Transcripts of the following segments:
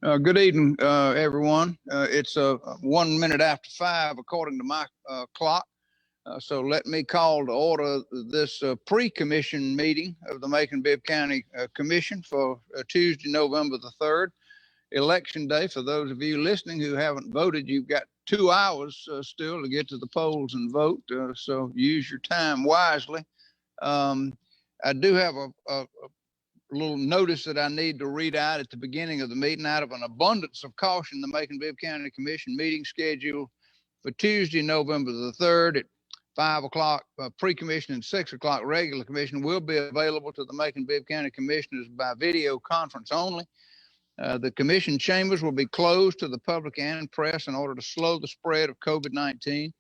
Good evening, everyone. It's 1 minute after 5 according to my clock. So let me call to order this pre-commission meeting of the Macon Bibb County Commission for Tuesday, November the 3rd, Election Day. For those of you listening who haven't voted, you've got 2 hours still to get to the polls and vote. So use your time wisely. I do have a little notice that I need to read out at the beginning of the meeting. Out of an abundance of caution, the Macon Bibb County Commission meeting scheduled for Tuesday, November the 3rd at 5 o'clock pre-commission and 6 o'clock regular commission will be available to the Macon Bibb County Commissioners by video conference only. The commission chambers will be closed to the public and press in order to slow the spread of COVID-19.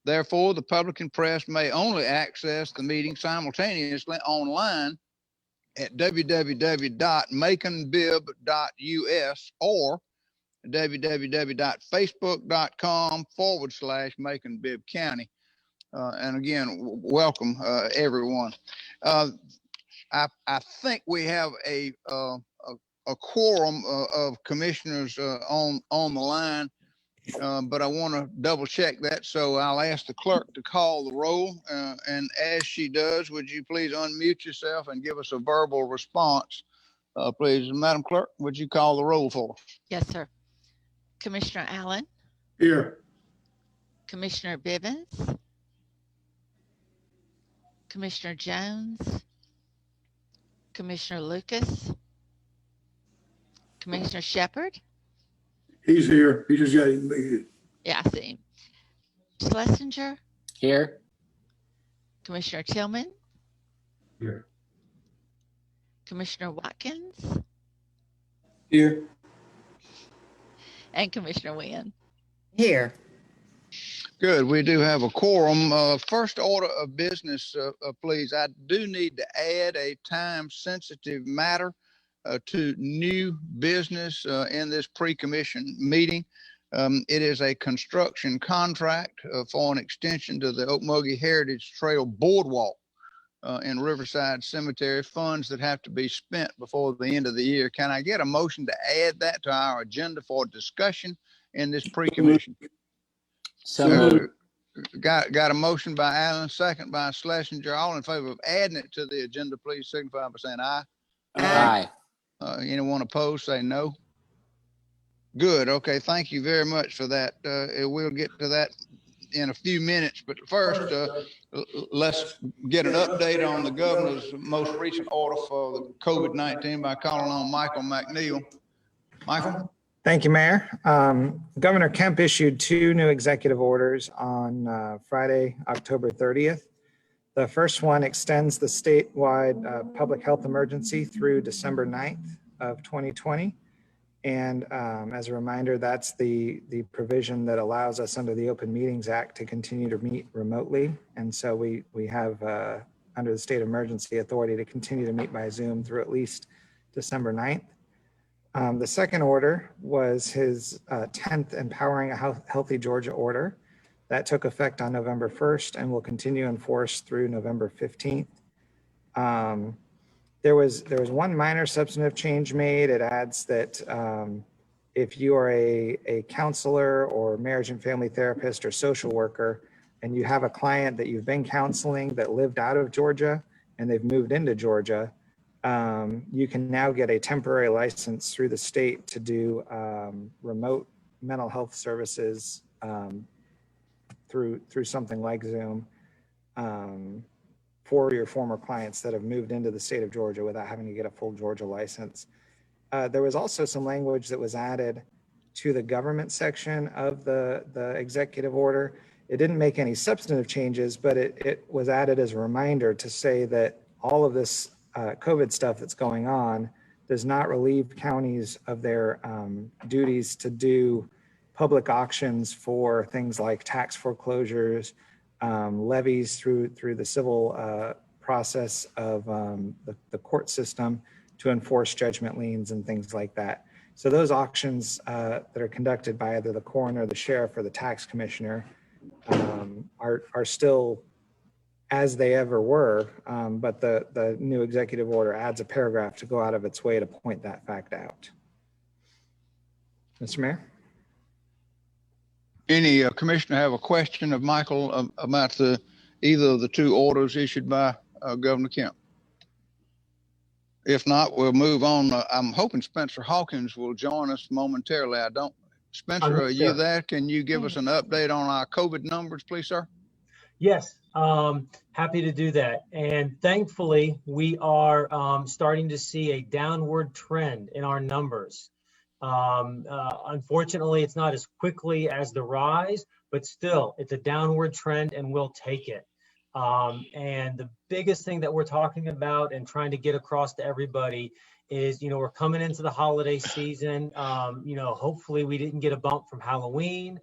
Therefore, the public and press may only access the meeting simultaneously online at www.maconbibb.us or www.facebook.com/Macon Bibb County. And again, welcome everyone. I think we have a quorum of commissioners on the line, but I want to double check that. So I'll ask the clerk to call the roll. And as she does, would you please unmute yourself and give us a verbal response? Please, Madam Clerk, would you call the roll for us? Yes, sir. Commissioner Allen. Here. Commissioner Bibbins. Commissioner Jones. Commissioner Lucas. Commissioner Shepard. He's here. He just got in. Yeah, I see him. Schlesinger. Here. Commissioner Tillman. Here. Commissioner Watkins. Here. And Commissioner Wynn. Here. Good. We do have a quorum. First order of business, please. I do need to add a time-sensitive matter to new business in this pre-commission meeting. It is a construction contract for an extension to the Okmulgee Heritage Trail Boardwalk in Riverside Cemetery, funds that have to be spent before the end of the year. Can I get a motion to add that to our agenda for discussion in this pre-commission? So got a motion by Allen, second by Schlesinger. All in favor of adding it to the agenda, please signify by saying aye. aye. Anyone opposed, say no. Good. Okay. Thank you very much for that. We'll get to that in a few minutes, but first, let's get an update on the governor's most recent order for the COVID-19 by calling on Michael McNeil. Michael? Thank you, Mayor. Governor Kemp issued 2 new executive orders on Friday, October 30th. The first one extends the statewide public health emergency through December 9th of 2020. And as a reminder, that's the provision that allows us under the Open Meetings Act to continue to meet remotely. And so we have under the state emergency authority to continue to meet by Zoom through at least December 9th. The second order was his 10th Empowering a Healthy Georgia order. That took effect on November 1st and will continue in force through November 15th. There was one minor substantive change made. It adds that if you are a counselor or marriage and family therapist or social worker, and you have a client that you've been counseling that lived out of Georgia and they've moved into Georgia, you can now get a temporary license through the state to do remote mental health services through something like Zoom for your former clients that have moved into the state of Georgia without having to get a full Georgia license. There was also some language that was added to the government section of the executive order. It didn't make any substantive changes, but it was added as a reminder to say that all of this COVID stuff that's going on does not relieve counties of their duties to do public auctions for things like tax foreclosures, levies through the civil process of the court system to enforce judgment liens and things like that. So those auctions that are conducted by either the coroner, the sheriff, or the tax commissioner are still as they ever were, but the new executive order adds a paragraph to go out of its way to point that fact out. Mr. Mayor? Any commissioner have a question of Michael about either of the two orders issued by Governor Kemp? If not, we'll move on. I'm hoping Spencer Hawkins will join us momentarily. Spencer, are you there? Can you give us an update on our COVID numbers, please, sir? Yes, happy to do that. And thankfully, we are starting to see a downward trend in our numbers. Unfortunately, it's not as quickly as the rise, but still, it's a downward trend and we'll take it. And the biggest thing that we're talking about and trying to get across to everybody is, we're coming into the holiday season. Hopefully we didn't get a bump from Halloween,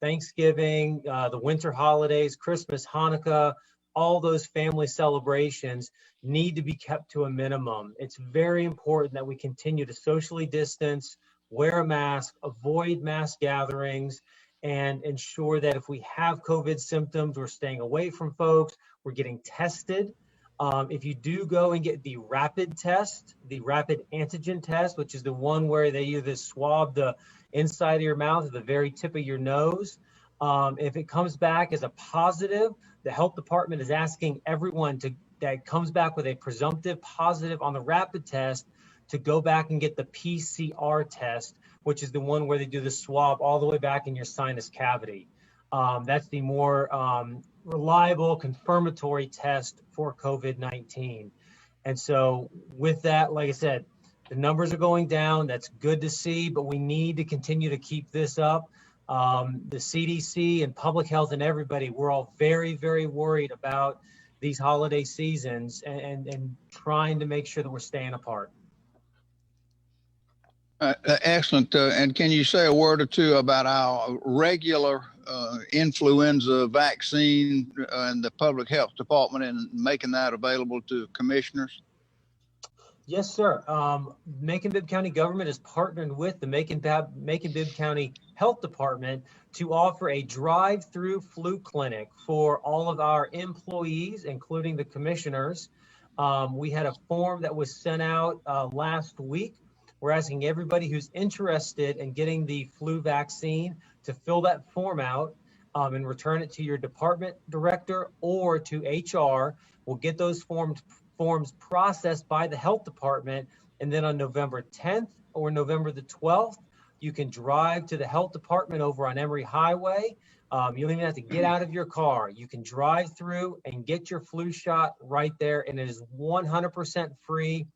Thanksgiving, the winter holidays, Christmas, Hanukkah, all those family celebrations need to be kept to a minimum. It's very important that we continue to socially distance, wear a mask, avoid mass gatherings, and ensure that if we have COVID symptoms, we're staying away from folks, we're getting tested. If you do go and get the rapid test, the rapid antigen test, which is the one where they either swab the inside of your mouth or the very tip of your nose, if it comes back as a positive, the health department is asking everyone that comes back with a presumptive positive on the rapid test to go back and get the PCR test, which is the one where they do the swab all the way back in your sinus cavity. That's the more reliable confirmatory test for COVID-19. And so with that, like I said, the numbers are going down. That's good to see, but we need to continue to keep this up. The CDC and public health and everybody, we're all very, very worried about these holiday seasons and trying to make sure that we're staying apart. Excellent. And can you say a word or two about our regular influenza vaccine and the public health department and making that available to commissioners? Yes, sir. Macon Bibb County government is partnering with the Macon Bibb County Health Department to offer a drive-through flu clinic for all of our employees, including the commissioners. We had a form that was sent out last week. We're asking everybody who's interested in getting the flu vaccine to fill that form out and return it to your department director or to HR. We'll get those forms processed by the health department. And then on November 10th or November the 12th, you can drive to the health department over on Emory Highway. You don't even have to get out of your car. You can drive through and get your flu shot right there. And it is 100% free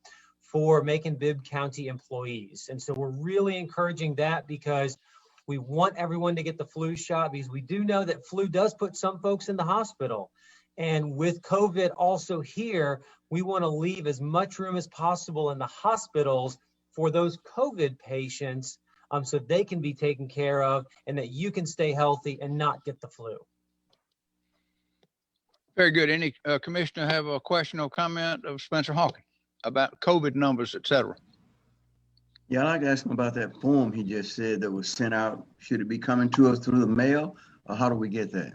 for Macon Bibb County employees. And so we're really encouraging that because we want everyone to get the flu shot because we do know that flu does put some folks in the hospital. And with COVID also here, we want to leave as much room as possible in the hospitals for those COVID patients so they can be taken care of and that you can stay healthy and not get the flu. Very good. Any commissioner have a question or comment of Spencer Hawkins about COVID numbers, et cetera? Yeah, I'd like to ask him about that form he just said that was sent out. Should it be coming to us through the mail or how do we get that?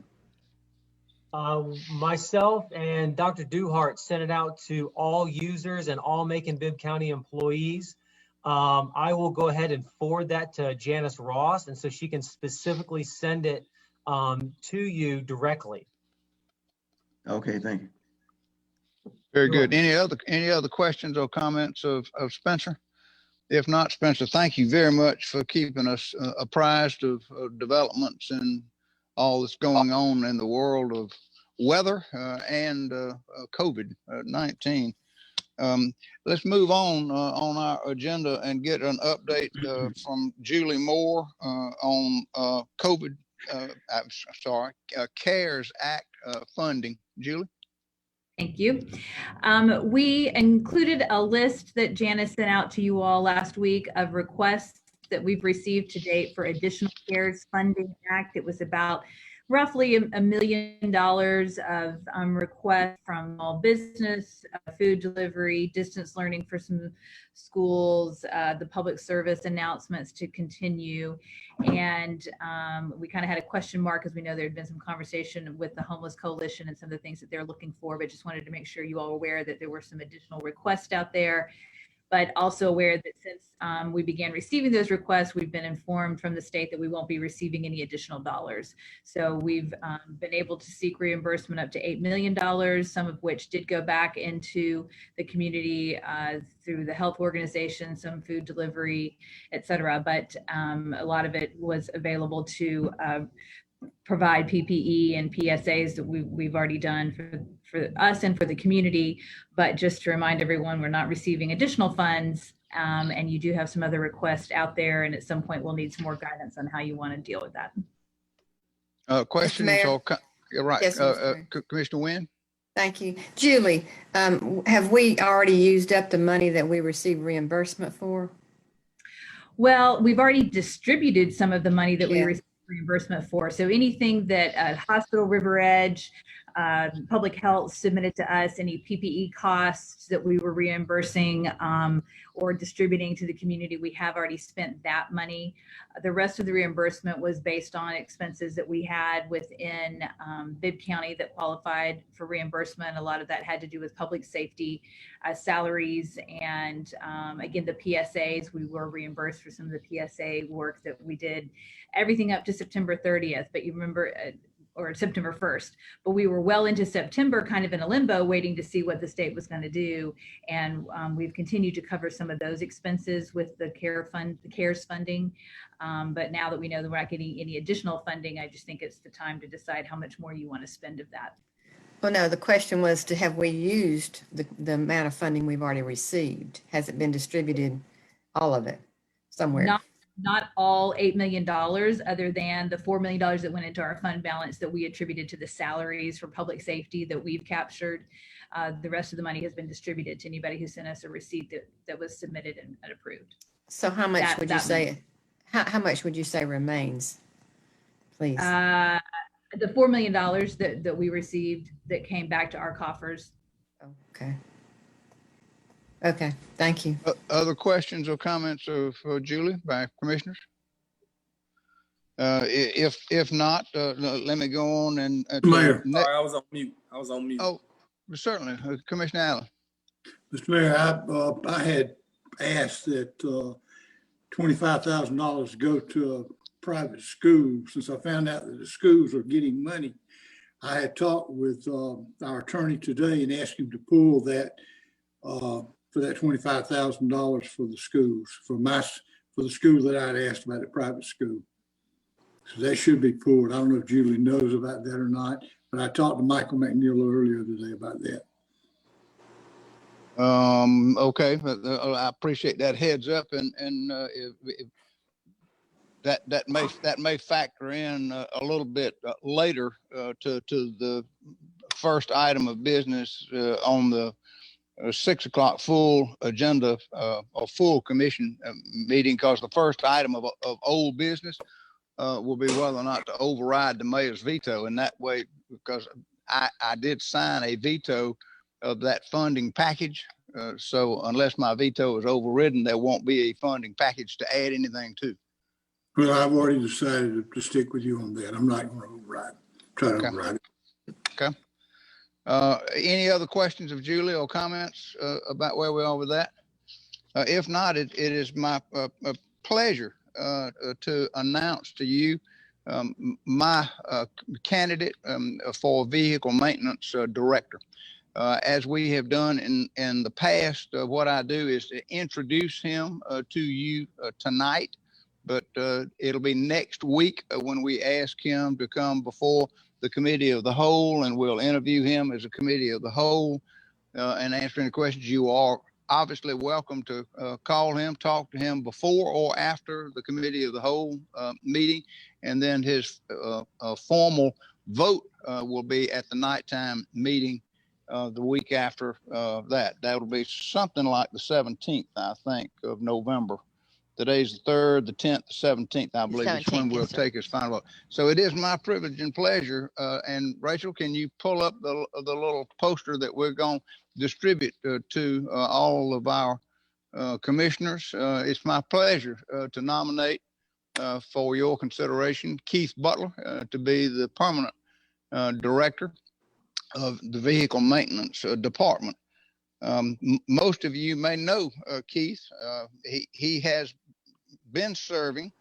Myself and Dr. Duhart sent it out to all users and all Macon Bibb County employees. I will go ahead and forward that to Janice Ross, and so she can specifically send it to you directly. Okay, thank you. Very good. Any other questions or comments of Spencer? If not, Spencer, thank you very much for keeping us apprised of developments and all that's going on in the world of weather and COVID-19. Let's move on our agenda and get an update from Julie Moore on COVID. CARES Act funding. Julie. Thank you. We included a list that Janice sent out to you all last week of requests that we've received to date for additional CARES Funding Act. It was about roughly $1 million of requests from all business, food delivery, distance learning for some schools, the public service announcements to continue. And we kind of had a question mark because we know there had been some conversation with the Homeless Coalition and some of the things that they're looking for, but just wanted to make sure you all were aware that there were some additional requests out there. but also aware that since we began receiving those requests, we've been informed from the state that we won't be receiving any additional dollars. So we've been able to seek reimbursement up to $8 million, some of which did go back into the community through the health organization, some food delivery, et cetera. But a lot of it was available to provide PPE and PSAs that we've already done for us and for the community. But just to remind everyone, we're not receiving additional funds, and you do have some other requests out there, and at some point we'll need some more guidance on how you want to deal with that. Questions Mayor? or, right, Yes, Mr. Mayor. Commissioner Wynn? Thank you. Julie, have we already used up the money that we received reimbursement for? Well, we've already distributed some of the money that we Yeah. received reimbursement for. So anything that Hospital River Edge, Public Health submitted to us, any PPE costs that we were reimbursing or distributing to the community, we have already spent that money. The rest of the reimbursement was based on expenses that we had within Bibb County that qualified for reimbursement. A lot of that had to do with public safety salaries, and again, the PSAs, we were reimbursed for some of the PSA work that we did, everything up to September 30th, but you remember, or September 1st, but we were well into September, kind of in a limbo, waiting to see what the state was going to do. And we've continued to cover some of those expenses with the CARES funding. But now that we know that we're not getting any additional funding, I just think it's the time to decide how much more you want to spend of that. Well, no, the question was to have we used the amount of funding we've already received? Has it been distributed, all of it, somewhere? Not all $8 million, other than the $4 million that went into our fund balance that we attributed to the salaries for public safety that we've captured. The rest of the money has been distributed to anybody who sent us a receipt that was submitted and approved. So how much would you say, how much would you say remains, please? The $4 million that we received that came back to our coffers. Okay. Okay, thank you. Other questions or comments for Julie by commissioners? If not, let me go on and. Mayor. Sorry, I was on mute. Oh, certainly, Commissioner Allen. Mr. Mayor, I had asked that $25,000 go to a private school. Since I found out that the schools are getting money, I had talked with our attorney today and asked him to pull that for that $25,000 for the schools, for the school that I'd asked about, the private school. So that should be pulled. I don't know if Julie knows about that or not, but I talked to Michael McNeil earlier today about that. Okay, I appreciate that heads up, and if that may factor in a little bit later to the first item of business on the 6 o'clock full agenda or full commission meeting, because the first item of old business will be whether or not to override the mayor's veto. And that way, because I did sign a veto of that funding package. So unless my veto is overridden, there won't be a funding package to add anything to. Well, I've already decided to stick with you on that. I'm not going to try to override it. Okay. Any other questions of Julie or comments about where we are with that? If not, it is my pleasure to announce to you my candidate for vehicle maintenance director. As we have done in the past, what I do is to introduce him to you tonight, but it'll be next week when we ask him to come before the committee of the whole, and we'll interview him as a committee of the whole and answer any questions. You are obviously welcome to call him, talk to him before or after the committee of the whole meeting, and then his formal vote will be at the nighttime meeting the week after that. That'll be something like the 17th, I think, of November. Today's the 3rd, the 10th, the 17th, I believe, is when we'll take his final vote. So it is my privilege and pleasure. And Rachel, can you pull up the little poster that we're going to distribute to all of our commissioners? It's my pleasure to nominate for your consideration Keith Butler to be the permanent director of the vehicle maintenance department. Most of you may know Keith. He has been serving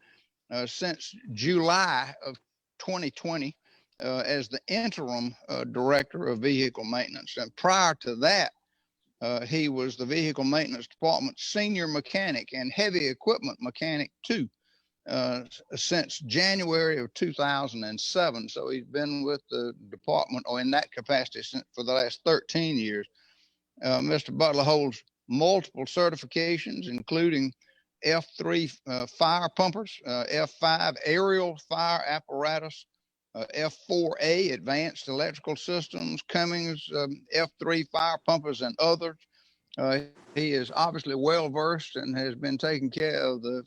since July of 2020 as the interim director of vehicle maintenance. And prior to that, he was the vehicle maintenance department senior mechanic and heavy equipment mechanic too, since January of 2007. So he's been with the department or in that capacity for the last 13 years. Mr. Butler holds multiple certifications, including F3 fire pumpers, F5 aerial fire apparatus, F4A advanced electrical systems, Cummins F3 fire pumpers, and others. He is obviously well versed and has been taking care of the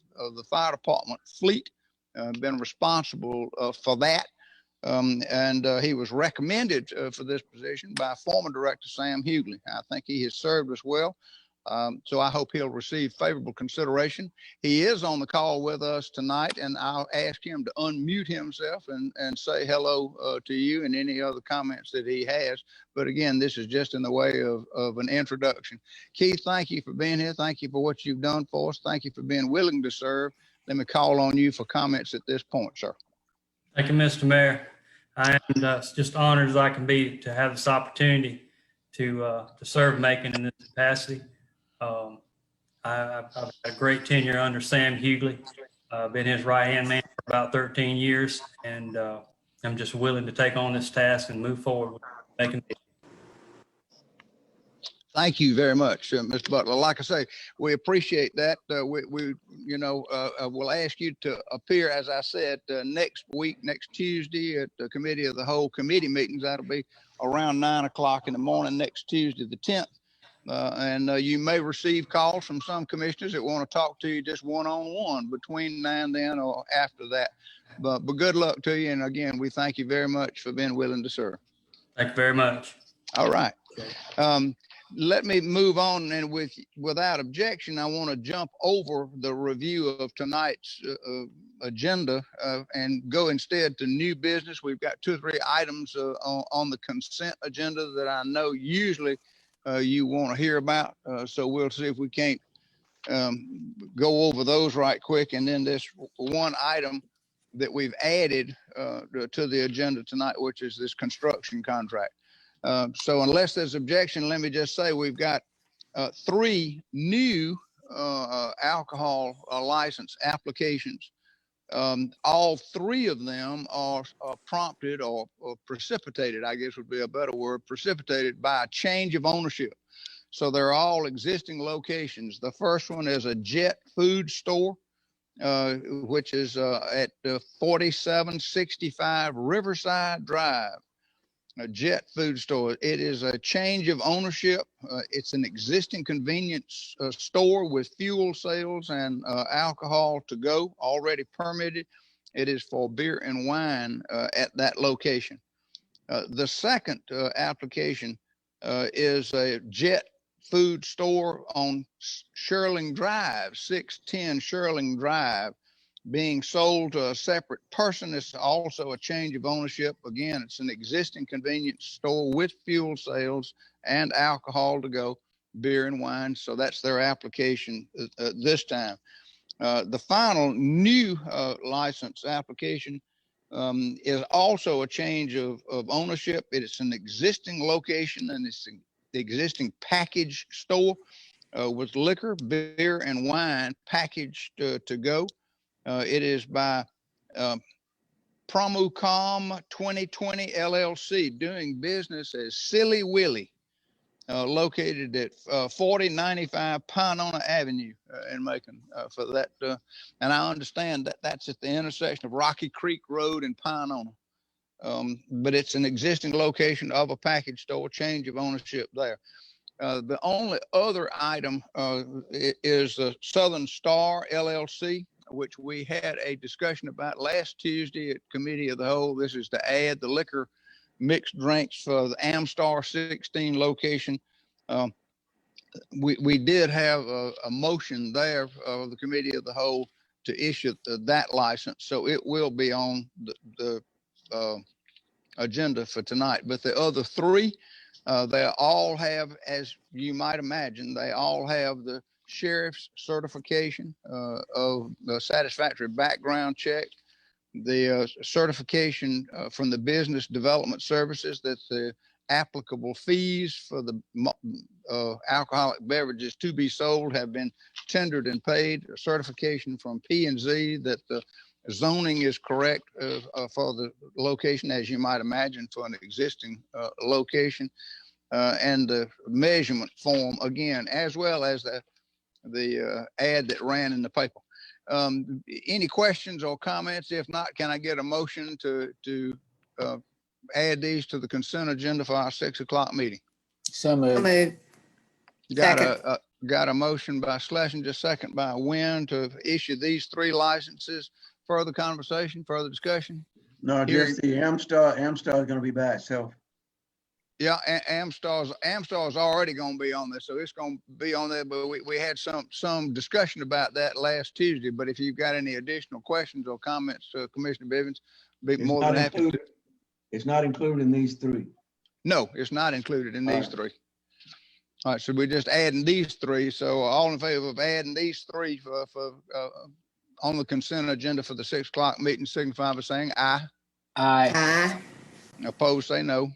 fire department fleet, been responsible for that. And he was recommended for this position by former director Sam Hughley. I think he has served us well. So I hope he'll receive favorable consideration. He is on the call with us tonight, and I'll ask him to unmute himself and say hello to you and any other comments that he has. But again, this is just in the way of an introduction. Keith, thank you for being here. Thank you for what you've done for us. Thank you for being willing to serve. Let me call on you for comments at this point, sir. Thank you, Mr. Mayor. I am just honored as I can be to have this opportunity to serve Macon in this capacity. I've had a great tenure under Sam Hughley. Been his right-hand man for about 13 years, and I'm just willing to take on this task and move forward with Macon. Thank you very much, Mr. Butler. Like I say, we appreciate that. We will ask you to appear, as I said, next week, next Tuesday at the Committee of the Whole committee meetings. That'll be around 9 o'clock in the morning, next Tuesday, the 10th. And you may receive calls from some commissioners that want to talk to you just one-on-one between now and then or after that. But good luck to you. And again, we thank you very much for being willing to serve. Thank you very much. All right. Let me move on, and without objection, I want to jump over the review of tonight's agenda and go instead to new business. We've got 2 or 3 items on the consent agenda that I know usually you want to hear about. So we'll see if we can't go over those right quick. And then this one item that we've added to the agenda tonight, which is this construction contract. So unless there's objection, let me just say we've got 3 new alcohol license applications. All 3 of them are prompted or precipitated, I guess would be a better word, precipitated by a change of ownership. So they're all existing locations. The first one is a Jet food store, which is at 4765 Riverside Drive. A Jet food store. It is a change of ownership. It's an existing convenience store with fuel sales and alcohol to go, already permitted. It is for beer and wine at that location. The second application is a Jet food store on Sherling Drive, 610 Sherling Drive, being sold to a separate person. It's also a change of ownership. Again, it's an existing convenience store with fuel sales and alcohol to go, beer and wine. So that's their application this time. The final new license application is also a change of ownership. It is an existing location, and it's the existing package store with liquor, beer, and wine packaged to go. It is by Promucom 2020 LLC, doing business as Silly Willy, located at 4095 Pinona Avenue in Macon for that. And I understand that that's at the intersection of Rocky Creek Road and Pinona. But it's an existing location of a package store, change of ownership there. The only other item is the Southern Star LLC, which we had a discussion about last Tuesday at Committee of the Whole. This is to add the liquor mixed drinks for the Amstar 16 location. We did have a motion there of the Committee of the Whole to issue that license, so it will be on the agenda for tonight. But the other 3 They all have, as you might imagine, they all have the sheriff's certification of the satisfactory background check, the certification from the business development services that the applicable fees for the alcoholic beverages to be sold have been tendered and paid, a certification from P&Z that the zoning is correct for the location, as you might imagine, for an existing location, and the measurement form again, as well as the ad that ran in the paper. Any questions or comments? If not, can I get a motion to add these to the consent agenda for our 6 o'clock meeting? So moved. Moved. Got a motion by Schlesinger, second by Wynn to issue these 3 licenses. Further conversation, further discussion? No, just the Amstar is gonna be by itself. Yeah, Amstar's already going to be on there, so it's going to be on there. But we had some discussion about that last Tuesday. But if you've got any additional questions or comments, Commissioner Bivens, be more than happy. It's not included in these 3. No, it's not included in these 3. All right, so we're just adding these 3. So all in favor of adding these 3 for on the consent agenda for the 6 o'clock meeting, signify by saying aye. Aye. Aye. Opposed, say no.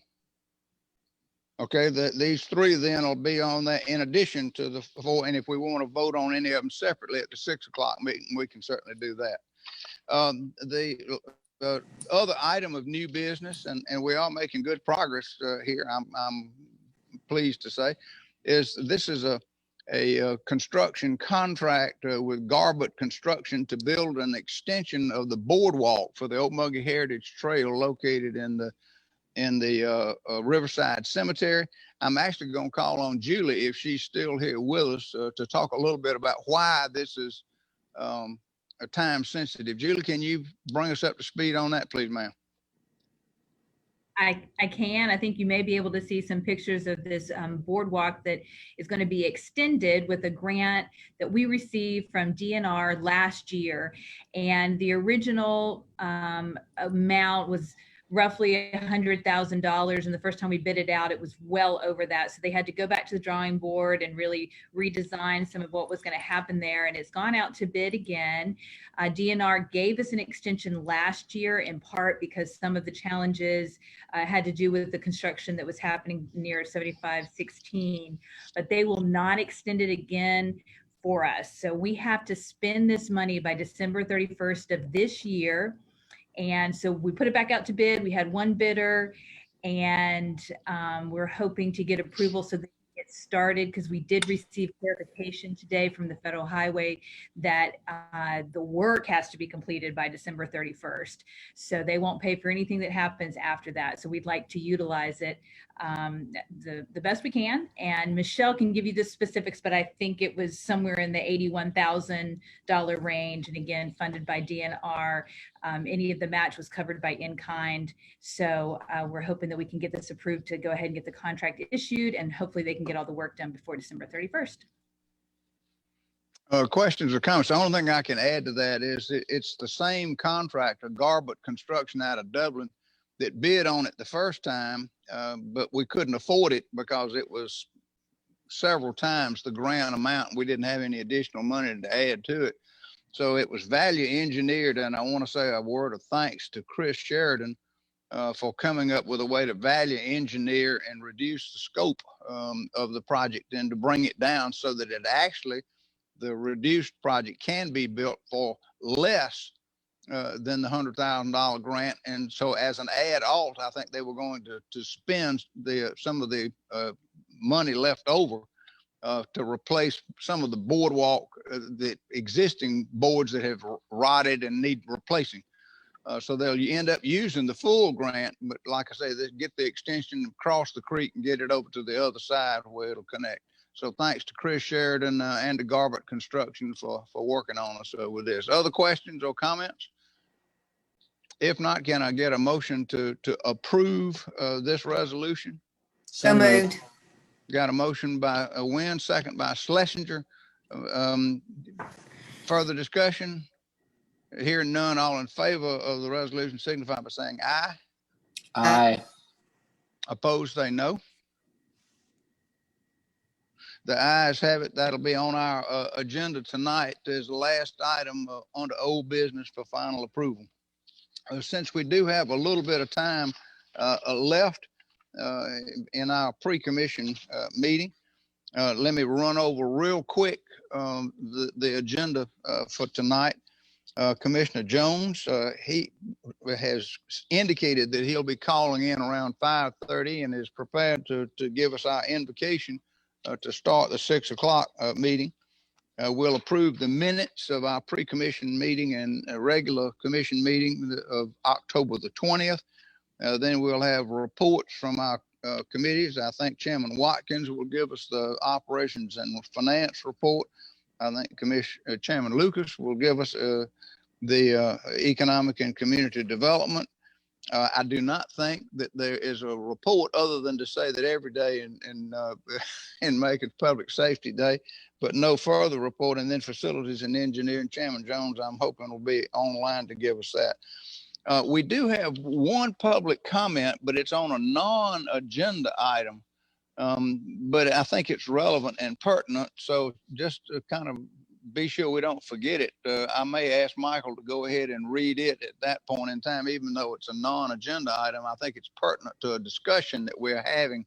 Okay, these 3 then will be on that in addition to the 4. And if we want to vote on any of them separately at the 6 o'clock meeting, we can certainly do that. The other item of new business, and we are making good progress here, I'm pleased to say, is this is a construction contract with Garbutt Construction to build an extension of the boardwalk for the Okmulgee Heritage Trail located in the Riverside Cemetery. I'm actually going to call on Julie, if she's still here with us, to talk a little bit about why this is a time sensitive. Julie, can you bring us up to speed on that, please, ma'am? I can. I think you may be able to see some pictures of this boardwalk that is going to be extended with a grant that we received from DNR last year. And the original amount was roughly $100,000. And the first time we bid it out, it was well over that. So they had to go back to the drawing board and really redesign some of what was going to happen there. And it's gone out to bid again. DNR gave us an extension last year, in part because some of the challenges had to do with the construction that was happening near 7516, but they will not extend it again for us. So we have to spend this money by December 31st of this year. And so we put it back out to bid. We had 1 bidder, and we're hoping to get approval so that we get started, because we did receive clarification today from the Federal Highway that the work has to be completed by December 31st. So they won't pay for anything that happens after that. So we'd like to utilize it the best we can. And Michelle can give you the specifics, but I think it was somewhere in the $81,000 range. And again, funded by DNR. Any of the match was covered by in-kind. So we're hoping that we can get this approved to go ahead and get the contract issued, and hopefully they can get all the work done before December 31st. Questions or comments? The only thing I can add to that is it's the same contractor, Garbutt Construction out of Dublin, that bid on it the first time, but we couldn't afford it because it was several times the grant amount. We didn't have any additional money to add to it. So it was value engineered, and I want to say a word of thanks to Chris Sheridan for coming up with a way to value engineer and reduce the scope of the project and to bring it down so that it actually, the reduced project can be built for less than the $100,000 grant. And so as an add alt, I think they were going to spend some of the money left over to replace some of the boardwalk, the existing boards that have rotted and need replacing. So they'll end up using the full grant, but like I say, they get the extension across the creek and get it over to the other side where it'll connect. So thanks to Chris Sheridan and to Garbutt Construction for working on us with this. Other questions or comments? If not, can I get a motion to approve this resolution? So moved. Got a motion by Wynn, second by Schlesinger. Further discussion? Hearing none, all in favor of the resolution signify by saying aye. Aye. Opposed, say no. The ayes have it. That'll be on our agenda tonight as the last item under old business for final approval. Since we do have a little bit of time left in our pre-commission meeting, let me run over real quick the agenda for tonight. Commissioner Jones, he has indicated that he'll be calling in around 5:30 and is prepared to give us our invocation to start the 6 o'clock meeting. We'll approve the minutes of our pre-commission meeting and a regular commission meeting of October the 20th. Then we'll have reports from our committees. I think Chairman Watkins will give us the operations and finance report. I think Chairman Lucas will give us the economic and community development. I do not think that there is a report other than to say that every day in Macon Public Safety Day, but no further report. And then facilities and engineering, Chairman Jones, I'm hoping will be online to give us that. We do have one public comment, but it's on a non-agenda item. But I think it's relevant and pertinent. So just to kind of be sure we don't forget it, I may ask Michael to go ahead and read it at that point in time, even though it's a non-agenda item. I think it's pertinent to a discussion that we're having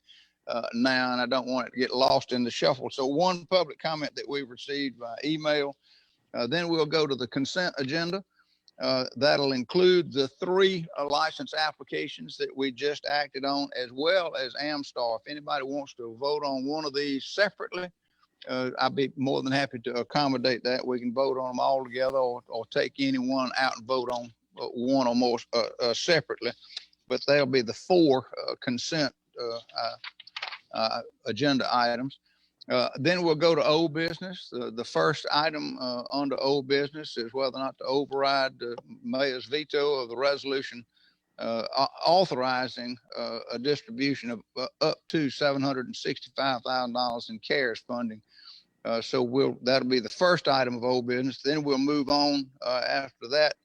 now, and I don't want it to get lost in the shuffle. So one public comment that we've received by email. Then we'll go to the consent agenda. That'll include the 3 license applications that we just acted on, as well as Amstar. If anybody wants to vote on one of these separately, I'd be more than happy to accommodate that. We can vote on them all together, or take any one out and vote on one or more separately. But they'll be the 4 consent agenda items. Then we'll go to old business. The first item under old business is whether or not to override the mayor's veto of the resolution authorizing a distribution of up to $765,000 in CARES funding. So that'll be the first item of old business. Then we'll move on after that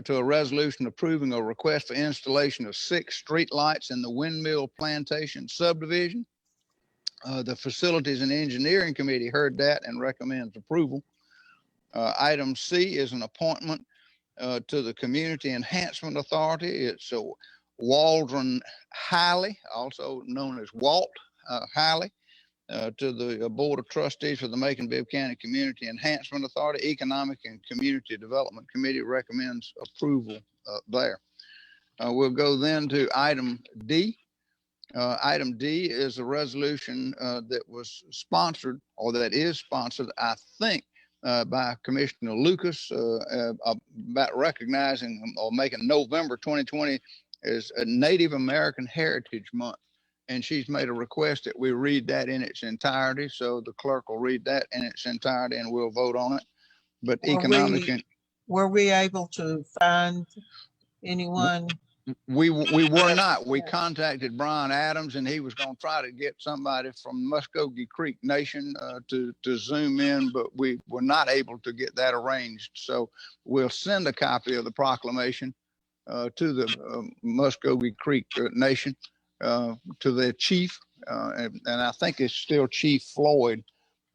to a resolution approving a request for installation of 6 street lights in the Windmill Plantation subdivision. The Facilities and Engineering Committee heard that and recommends approval. Item C is an appointment to the Community Enhancement Authority. It's Waldron Hiley, also known as Walt Hiley, to the Board of Trustees for the Macon Bibb County Community Enhancement Authority. Economic and Community Development Committee recommends approval there. We'll go then to item D. Item D is a resolution that was sponsored, or that is sponsored, I think, by Commissioner Lucas about recognizing or making November 2020 as a Native American Heritage Month. And she's made a request that we read that in its entirety. So the clerk will read that in its entirety and we'll vote on it. But were we able to find anyone? We were not. We contacted Brian Adams, and he was going to try to get somebody from Muskogee Creek Nation to zoom in, but we were not able to get that arranged. So we'll send a copy of the proclamation to the Muskogee Creek Nation, to their chief, and I think it's still Chief Floyd,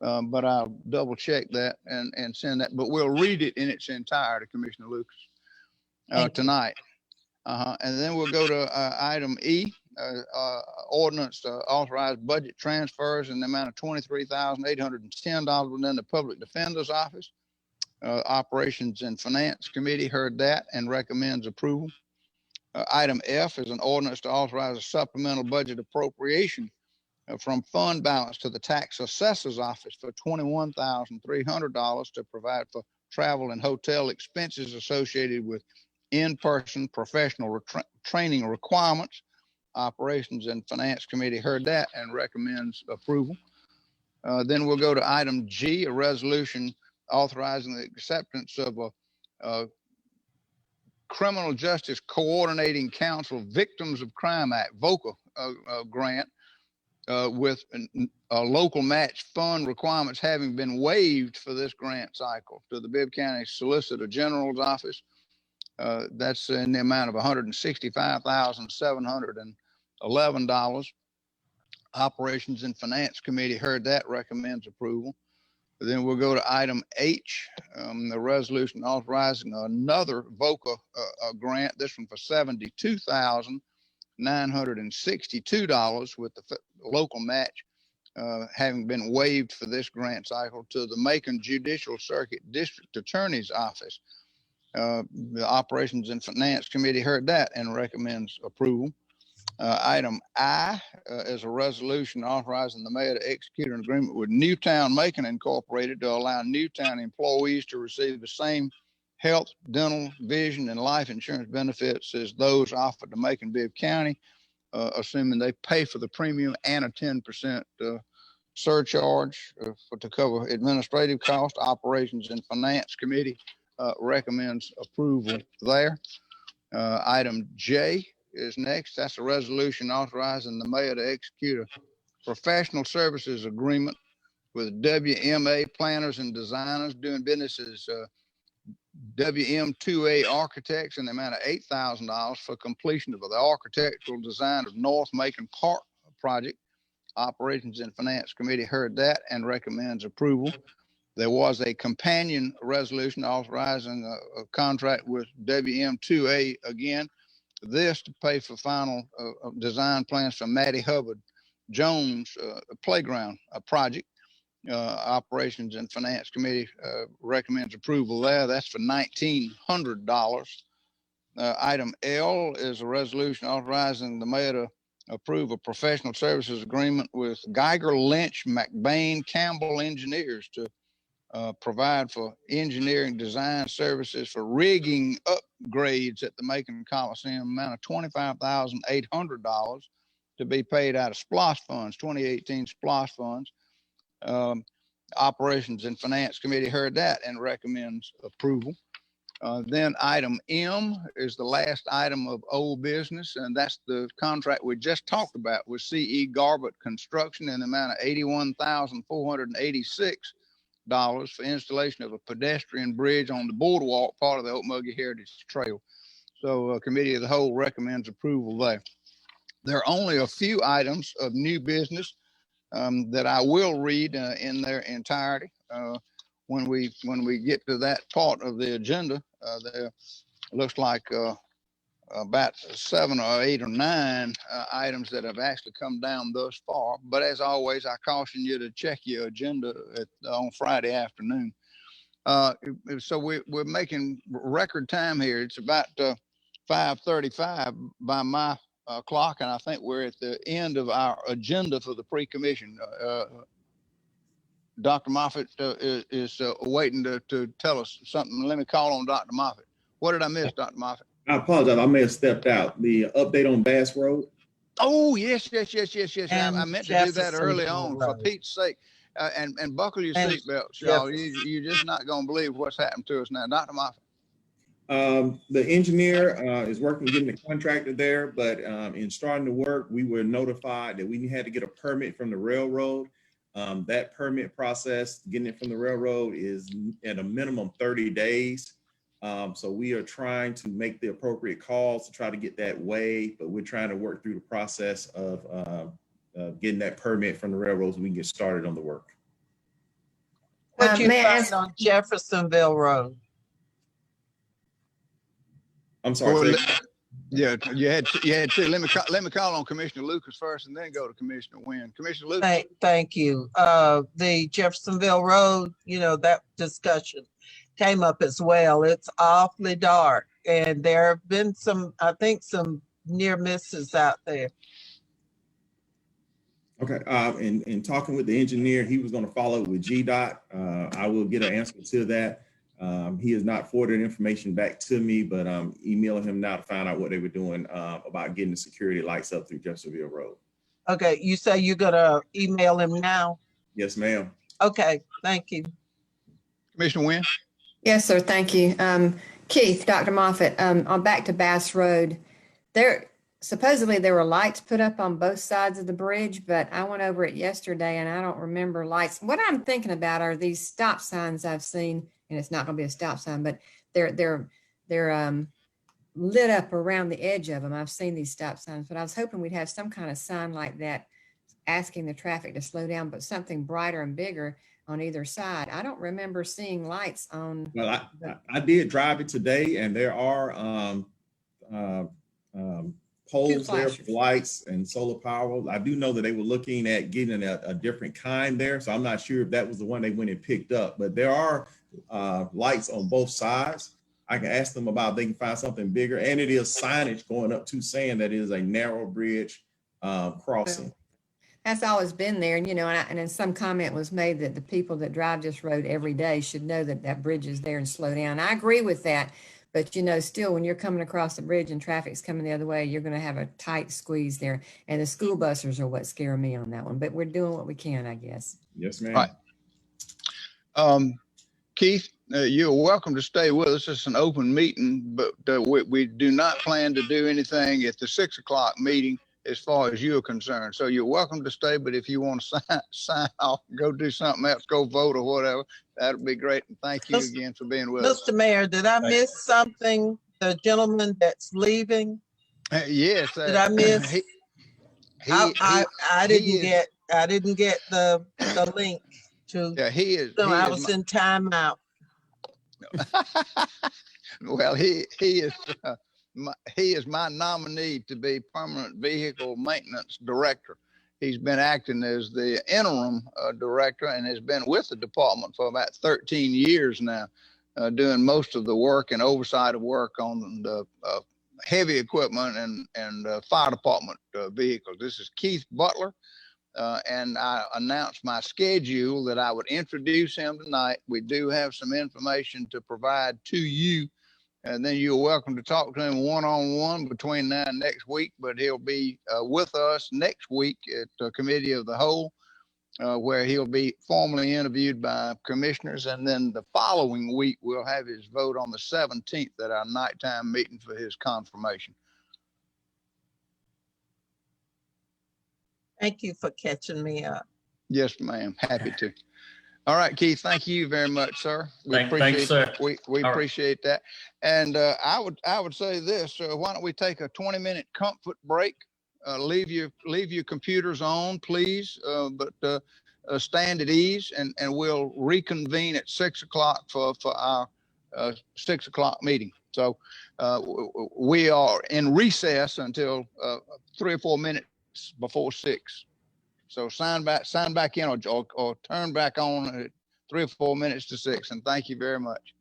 but I'll double check that and send that. But we'll read it in its entirety, Commissioner Lucas, tonight. And then we'll go to item E, ordinance to authorize budget transfers in the amount of $23,810 within the Public Defender's Office. Operations and Finance Committee heard that and recommends approval. Item F is an ordinance to authorize a supplemental budget appropriation from fund balance to the Tax Assessor's Office for $21,300 to provide for travel and hotel expenses associated with in-person professional training requirements. Operations and Finance Committee heard that and recommends approval. Then we'll go to item G, a resolution authorizing the acceptance of a Criminal Justice Coordinating Council Victims of Crime Act, VOCA grant, with local match fund requirements having been waived for this grant cycle to the Bibb County Solicitor General's Office. That's in the amount of $165,711. Operations and Finance Committee heard that, recommends approval. Then we'll go to item H, the resolution authorizing another VOCA grant, this one for $72,962 with the local match having been waived for this grant cycle to the Macon Judicial Circuit District Attorney's Office. The Operations and Finance Committee heard that and recommends approval. Item I is a resolution authorizing the mayor to execute an agreement with Newtown Macon Incorporated to allow Newtown employees to receive the same health, dental, vision, and life insurance benefits as those offered to Macon Bibb County, assuming they pay for the premium and a 10% surcharge to cover administrative costs. Operations and Finance Committee recommends approval there. Item J is next. That's a resolution authorizing the mayor to execute a professional services agreement with WMA Planners and Designers doing business as WM2A Architects in the amount of $8,000 for completion of the architectural design of North Macon Park project. Operations and Finance Committee heard that and recommends approval. There was a companion resolution authorizing a contract with WM2A again, this to pay for final design plans for Mattie Hubbard Jones playground project. Operations and Finance Committee recommends approval there. That's for $1,900. Item L is a resolution authorizing the mayor to approve a professional services agreement with Geiger Lynch McBain Campbell Engineers to provide for engineering design services for rigging upgrades at the Macon Coliseum, amount of $25,800 to be paid out of SPLOST funds, 2018 SPLOST funds. Operations and Finance Committee heard that and recommends approval. Then item M is the last item of old business, and that's the contract we just talked about with CE Garbett Construction in the amount of $81,486 for installation of a pedestrian bridge on the boardwalk, part of the Okmulgee Heritage Trail. So Committee of the Whole recommends approval there. There are only a few items of new business that I will read in their entirety. When we get to that part of the agenda, there looks like about 7 or 8 or 9 items that have actually come down thus far. But as always, I caution you to check your agenda on Friday afternoon. So we're making record time here. It's about 5:35 by my clock, and I think we're at the end of our agenda for the pre-commission. Dr. Moffitt is waiting to tell us something. Let me call on Dr. Moffitt. What did I miss, Dr. Moffitt? I apologize. I may have stepped out. The update on Bass Road. Oh, yes. I meant to do that early on, for Pete's sake. And buckle your seatbelts, y'all. You're just not going to believe what's happened to us now. Dr. Moffitt. The engineer is working getting the contractor there, but in starting the work, we were notified that we had to get a permit from the railroad. That permit process, getting it from the railroad, is at a minimum 30 days. So we are trying to make the appropriate calls to try to get that waived, but we're trying to work through the process of getting that permit from the railroads so we can get started on the work. What you find on Jeffersonville Road? I'm sorry. Yeah, you had to. Let me call on Commissioner Lucas first, and then go to Commissioner Wynn. Commissioner Lucas. Thank you. The Jeffersonville Road, that discussion came up as well. It's awfully dark, and there have been some near misses out there. Okay. In talking with the engineer, he was going to follow up with GDOT. I will get an answer to that. He has not forwarded information back to me, but I'm emailing him now to find out what they were doing about getting the security lights up through Jeffersonville Road. Okay. You say you're going to email him now? Yes, ma'am. Okay. Thank you. Commissioner Wynn? Yes, sir. Thank you. Keith, Dr. Moffitt, on back to Bass Road, supposedly there were lights put up on both sides of the bridge, but I went over it yesterday and I don't remember lights. What I'm thinking about are these stop signs I've seen, and it's not going to be a stop sign, but they're lit up around the edge of them. I've seen these stop signs, but I was hoping we'd have some kind of sign like that asking the traffic to slow down, but something brighter and bigger on either side. I don't remember seeing lights on. Well, I did drive it today, and there are poles there for lights and solar power. I do know that they were looking at getting a different kind there, so I'm not sure if that was the one they went and picked up. But there are lights on both sides. I can ask them about if they can find something bigger, and it is signage going up to saying that it is a narrow bridge crossing. That's always been there, and and then some comment was made that the people that drive this road every day should know that that bridge is there and slow down. I agree with that, but still, when you're coming across the bridge and traffic's coming the other way, you're going to have a tight squeeze there, and the school buses are what scare me on that one. But we're doing what we can, I guess. Yes, ma'am. Right. Keith, you're welcome to stay with us. It's an open meeting, but we do not plan to do anything at the 6 o'clock meeting as far as you're concerned. So you're welcome to stay, but if you want to sign off, go do something else, go vote or whatever, that'll be great. And thank you again for being with us. Mr. Mayor, did I miss something? The gentleman that's leaving? Yes. Did I miss? I didn't get the link to. Yeah, he is. So I was in timeout. Well, he is my nominee to be permanent vehicle maintenance director. He's been acting as the interim director and has been with the department for about 13 years now, doing most of the work and oversight of work on the heavy equipment and fire department vehicles. This is Keith Butler. And I announced my schedule that I would introduce him tonight. We do have some information to provide to you, and then you're welcome to talk to him one-on-one between now and next week, but he'll be with us next week at the Committee of the Whole, where he'll be formally interviewed by commissioners, and then the following week we'll have his vote on the 17th at our nighttime meeting for his confirmation. Thank you for catching me up. Yes, ma'am. Happy to. All right, Keith. Thank you very much, sir. Thanks, sir. We appreciate that. And I would say this: why don't we take a 20-minute comfort break? Leave your computers on, please, but stand at ease, and we'll reconvene at 6 o'clock for our 6 o'clock meeting. So we are in recess until 3 or 4 minutes before 6. So sign back in or turn back on at 3 or 4 minutes to 6. And thank you very much.